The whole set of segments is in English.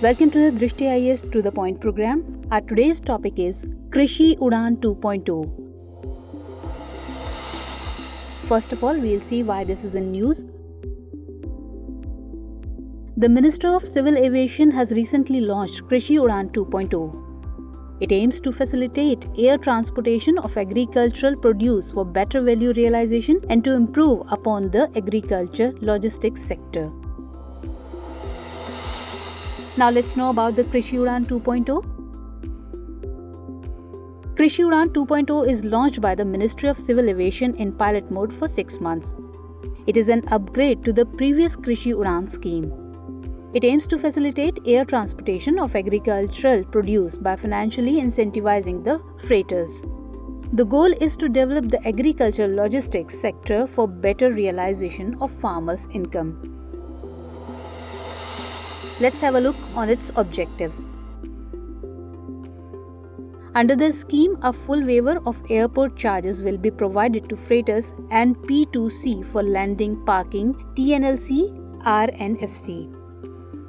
Welcome to the Drishti IAS to the Point program. Our today's topic is Krishi Udaan 2.0. First of all, we'll see why this is in news. The Minister of Civil Aviation has recently launched Krishi Udaan 2.0. It aims to facilitate air transportation of agricultural produce for better value realization and to improve upon the agriculture logistics sector. Now let's know about the Krishi Udaan 2.0. Krishi Udaan 2.0 is launched by the Ministry of Civil Aviation in pilot mode for 6 months. It is an upgrade to the previous Krishi Udaan scheme. It aims to facilitate air transportation of agricultural produce by financially incentivizing the freighters. The goal is to develop the agricultural logistics sector for better realization of farmers' income. Let's have a look on its objectives. Under the scheme, a full waiver of airport charges will be provided to freighters and P2C for landing, parking, TNLC, RNFC.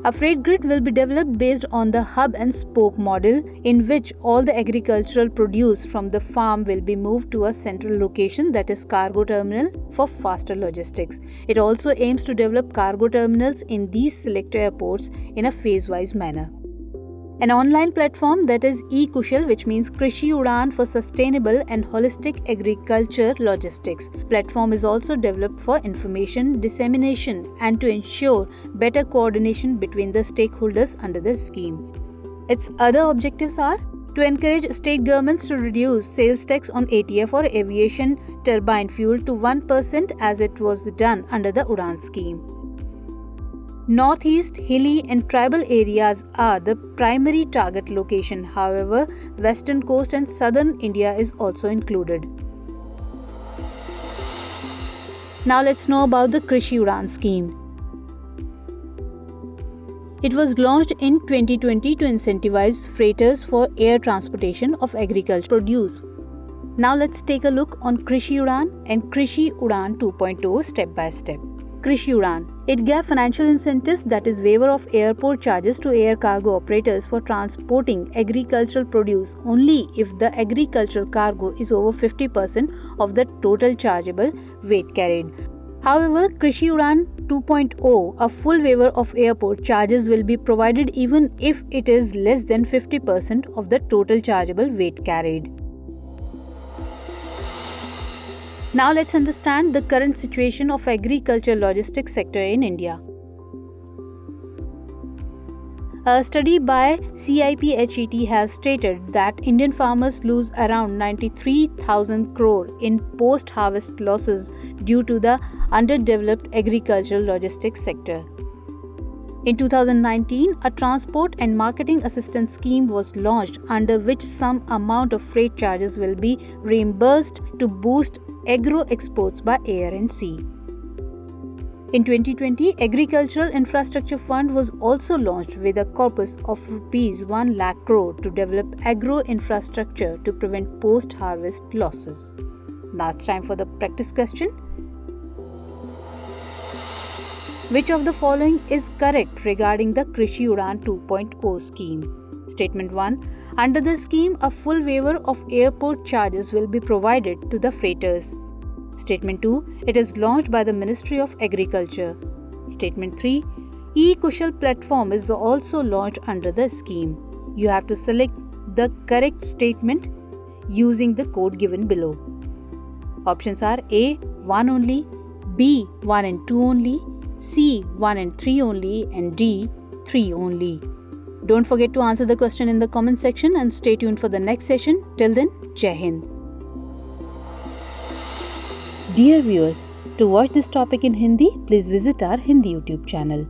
A freight grid will be developed based on the hub and spoke model, in which all the agricultural produce from the farm will be moved to a central location, that is cargo terminal, for faster logistics. It also aims to develop cargo terminals in these select airports in a phase-wise manner. An online platform, that is eKushal, which means Krishi Udaan for sustainable and holistic agriculture logistics. Platform is also developed for information dissemination and to ensure better coordination between the stakeholders under the scheme. Its other objectives are to encourage state governments to reduce sales tax on ATF or aviation turbine fuel to 1% as it was done under the Udaan scheme. Northeast, hilly and tribal areas are the primary target location. However, western coast and southern India is also included. Now let's know about the Krishi Udaan scheme. It was launched in 2020 to incentivize freighters for air transportation of agricultural produce. Now let's take a look on Krishi Udaan and Krishi Udaan 2.0 step by step. Krishi Udaan. It gave financial incentives, that is waiver of airport charges to air cargo operators for transporting agricultural produce only if the agricultural cargo is over 50% of the total chargeable weight carried. However, Krishi Udaan 2.0, a full waiver of airport charges will be provided even if it is less than 50% of the total chargeable weight carried. Now let's understand the current situation of agriculture logistics sector in India. A study by CIPHET has stated that Indian farmers lose around 93,000 crore in post-harvest losses due to the underdeveloped agricultural logistics sector. In 2019, a transport and marketing assistance scheme was launched under which some amount of freight charges will be reimbursed to boost agro exports by air and sea. In 2020, Agricultural Infrastructure Fund was also launched with a corpus of Rs 1 lakh crore to develop agro infrastructure to prevent post-harvest losses. Now it's time for the practice question. Which of the following is correct regarding the Krishi Udaan 2.0 scheme? Statement 1. Under the scheme, a full waiver of airport charges will be provided to the freighters. Statement 2. It is launched by the Ministry of Agriculture. Statement 3. eKushal platform is also launched under the scheme. You have to select the correct statement using the code given below. Options are A. 1 only, B. 1 and 2 only, C. 1 and 3 only, and D. 3 only. Don't forget to answer the question in the comment section and stay tuned for the next session. Till then, Jai Hind. Dear viewers, to watch this topic in Hindi, please visit our Hindi YouTube channel.